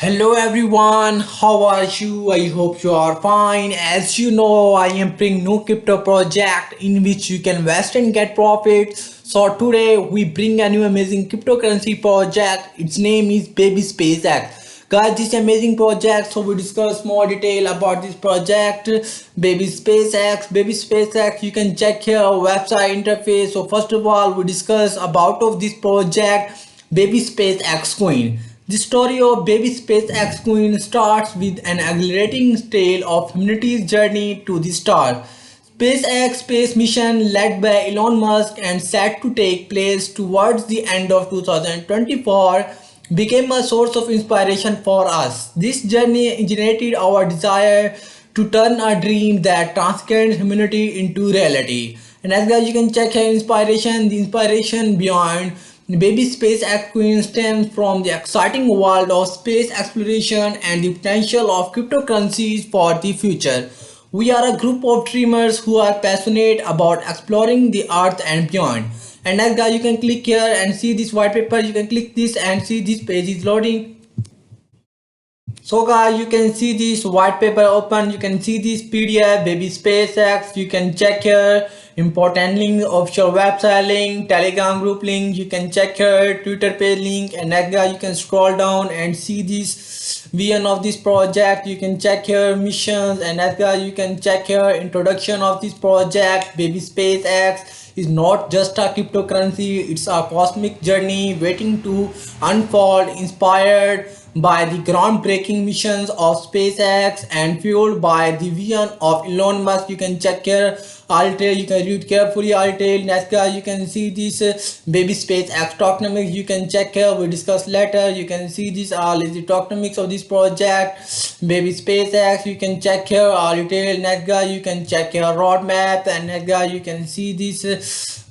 Hello everyone, how are you? I hope you are fine. As you know, I am bringing new crypto project in which you can invest and get profits. So today we bring a new amazing cryptocurrency project. Its name is Baby SpaceX. Guys, this amazing project. So we discuss more detail about this project. Baby SpaceX. Baby SpaceX. You can check here our website interface. So first of all, we discuss about of this project. Baby SpaceX Coin. The story of Baby SpaceX Queen starts with an exhilarating tale of humanity's journey to the stars. SpaceX space mission led by Elon Musk and set to take place towards the end of 2024 became a source of inspiration for us. This journey generated our desire to turn a dream that transcends humanity into reality. And as guys you can check here the inspiration beyond Baby SpaceX Queen stems from the exciting world of space exploration and the potential of cryptocurrencies for the future. We are a group of dreamers who are passionate about exploring the earth and beyond. And as guys, you can click here and see this white paper. You can click this and see this page is loading. So guys, you can see this white paper open. You can see this PDF, Baby SpaceX. You can check here important link, official website link, Telegram group link. You can check here Twitter page link, and next guys, you can scroll down and see this vision of this project. You can check here missions, and next guys, you can check here introduction of this project. Baby SpaceX is not just a cryptocurrency, it's a cosmic journey waiting to unfold, inspired by the groundbreaking missions of SpaceX and fueled by the vision of Elon Musk. You can check here Altair, you can read carefully Altair, Nazca. You can see this Baby SpaceX tokenomics. You can check here, we discuss later. You can see this all is the tokenomics of this project Baby SpaceX. You can check here Altair, Nazca. You can check here roadmap, and Nazca you can see this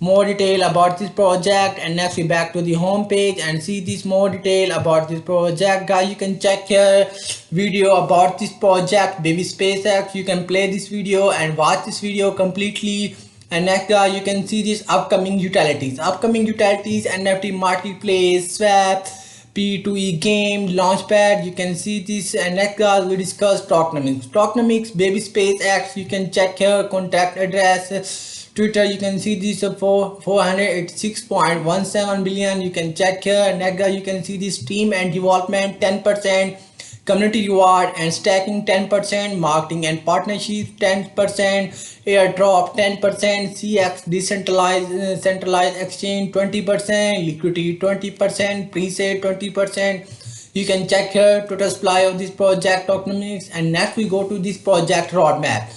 more detail about this project. And next we back to the home page and see this more detail about this project. Guys, you can check here video about this project Baby SpaceX. You can play this video and watch this video completely. And next you can see this upcoming utilities NFT marketplace, swap, P2E game, launchpad. You can see this. And next we discuss tokenomics Baby SpaceX. You can check here contact address, Twitter. You can see this for 486.17 billion. You can check here. Next you can see this team and development 10%, community reward and stacking 10%, marketing and partnerships 10%, airdrop 10%, CX decentralized centralized exchange 20%, liquidity 20%, pre-sale 20%. You can check here total supply of this project tokenomics. And next we go to this project roadmap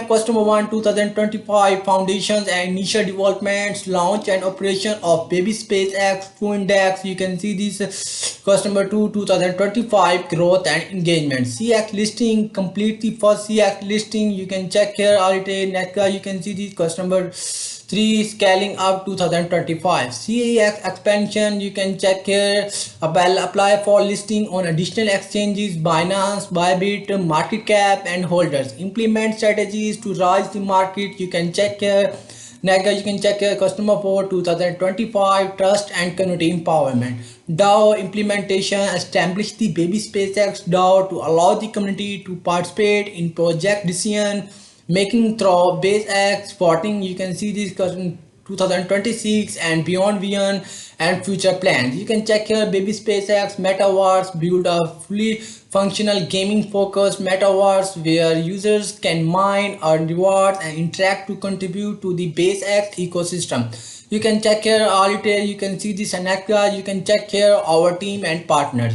customer 1 2025 foundations and initial developments, launch and operation of Baby SpaceX Index. You can see this customer 2 2025 growth and engagement, CX listing complete the first CX listing. You can check here already. Next you can see this customer 3 scaling up 2025 CAX expansion. You can check here apply for listing on additional exchanges, Binance, Bybit, market cap and holders, implement strategies to rise the market. You can check here. Next you can check here customer for 2025 trust and community empowerment, DAO implementation, establish the Baby SpaceX DAO to allow the community to participate in project decision making through BaseX supporting. You can see this 2026 and beyond vision and future plans. You can check here Baby SpaceX Metaverse, build a fully functional gaming focused metaverse where users can mine, earn rewards and interact to contribute to the BaseX ecosystem. You can check here all detail. You can see this Anaka. You can check here our team and partners.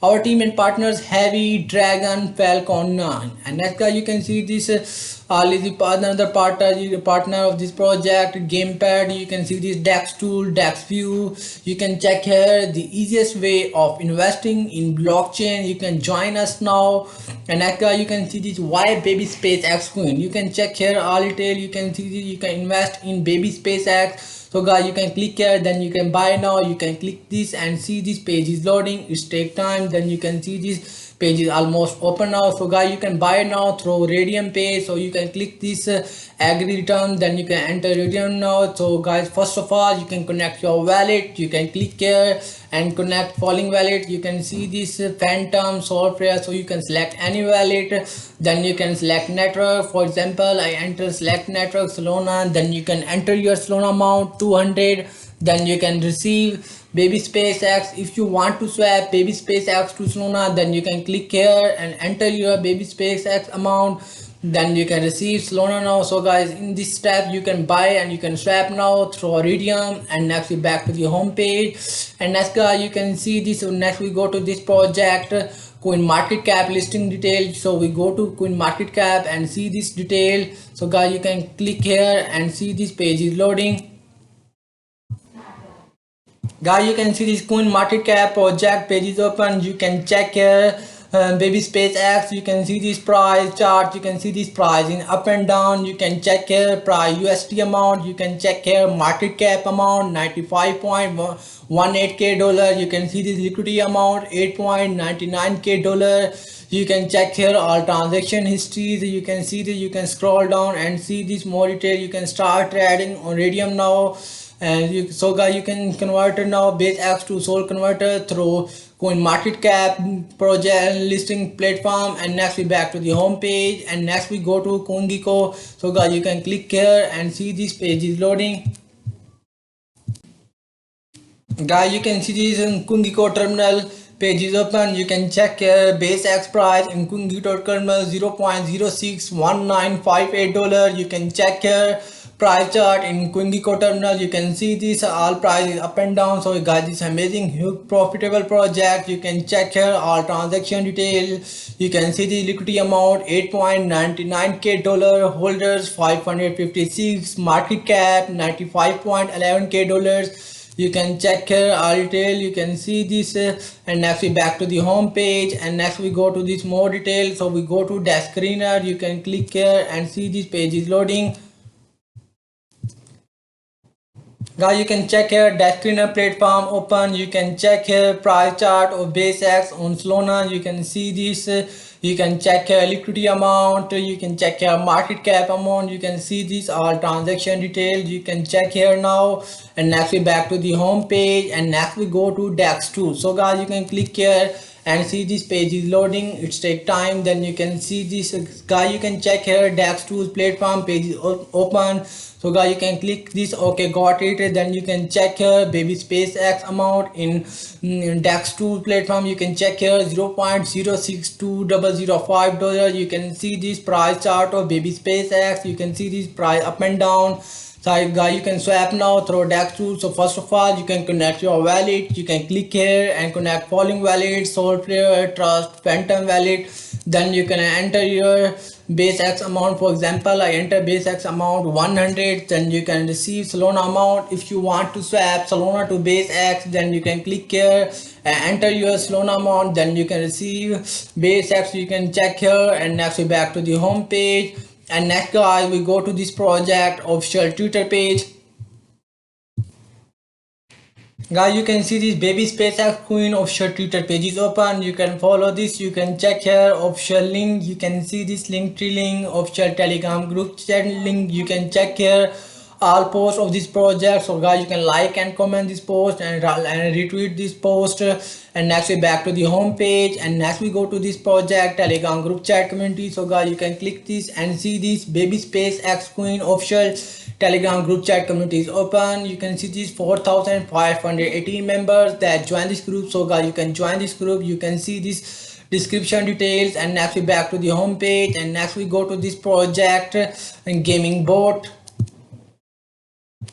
Our team and partners Heavy, Dragon, Falcon 9. And next you can see this is the another partner of this project Gamepad. You can see this Dex tool, Dex view. You can check here the easiest way of investing in blockchain. You can join us now. And next you can see this why Baby SpaceX Coin. You can check here all detail. You can see this, you can invest in Baby SpaceX. So guys, you can click here, then you can buy now. You can click this and see this page is loading. It take time. Then you can see this page is almost open now. So guys, you can buy now through Radium Pay. So you can click this agree return, then you can enter Radium now. So guys, first of all, you can connect your wallet. You can click here and connect following wallet. You can see this Phantom software, so you can select any wallet, then you can select network. For example, I enter select network Solana, then you can enter your Solana amount 200, then you can receive Baby SpaceX. If you want to swap Baby SpaceX to Solana, then you can click here and enter your Baby SpaceX amount, then you can receive Solana now. So guys, in this step you can buy and you can swap now through Iridium. And next we back to the home page, and next guys, you can see this. So next we go to this project coin market cap listing details. So we go to coin market cap and see this detail. So guys, you can click here and see this page is loading. Guys, you can see this coin market cap project page is open. You can check here Baby SpaceX. You can see this price chart. You can see this price in up and down. You can check here price USD amount. You can check here market cap amount 95.18k dollar. You can see this liquidity amount 8.99k dollar. You can check here all transaction histories. You can see that you can scroll down and see this more detail. You can start trading on Radium now. And so guys, you can convert it now BaseX to Sol converter through coin market cap project listing platform. And next we back to the home page, and next we go to CoinGecko. So guys, you can click here and see this page is loading. Guys, you can see this in CoinGecko terminal page is open. You can check here BaseX price in CoinGecko terminal $0.061958 dollar. You can check here price chart in CoinGecko terminal. You can see this all price is up and down. So guys, this amazing huge profitable project. You can check here all transaction detail. You can see the liquidity amount 8.99k dollar, holders 556, market cap 95.11k dollars. You can check here all detail. You can see this and next we back to the home page, and next we go to this more detail. So we go to dash screener. You can click here and see this page is loading. Guys, you can check here dash screener platform open. You can check here price chart of BaseX on Solana. You can see this. You can check here liquidity amount. You can check here market cap amount. You can see this all transaction details. You can check here now. And next we back to the home page, and next we go to DEX tool. So guys, you can click here and see this page is loading. It's take time. Then you can see this guy. You can check here DEX tools platform page is open. So guys, you can click this. Okay, got it. Then you can check here Baby SpaceX amount in DEX tool platform. You can check here $0.062005 dollar. You can see this price chart of Baby SpaceX. You can see this price up and down. So guys, you can swap now through DEX tool. So first of all, you can connect your wallet. You can click here and connect following wallet: Solflare, Trust, Phantom wallet. Then you can enter your BaseX amount. For example, I enter BaseX amount 100. Then you can receive Solana amount. If you want to swap Solana to BaseX, then you can click here and enter your Solana amount. Then you can receive BaseX. You can check here, and next we back to the home page. And next guys, we go to this project official Twitter page. Guys, you can see this Baby SpaceX coin official Twitter page is open. You can follow this. You can check here official link. You can see this Linktree link, official Telegram group chat link. You can check here all posts of this project. So guys, you can like and comment this post and retweet this post. And next we back to the home page, and next we go to this project Telegram group chat community. So guys, you can click this and see this Baby SpaceX coin official Telegram group chat community is open. You can see these 4,518 members that join this group. So guys, you can join this group. You can see this description details, and next we back to the home page, and next we go to this project and gaming bot.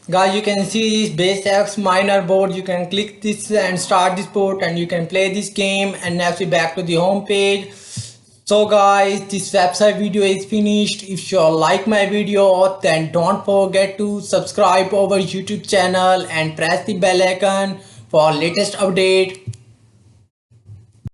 Guys, you can see this BaseX miner board. You can click this and start this board, and you can play this game. And next we back to the home page. So guys, this website video is finished. If you like my video, then don't forget to subscribe our YouTube channel and press the bell icon for latest update.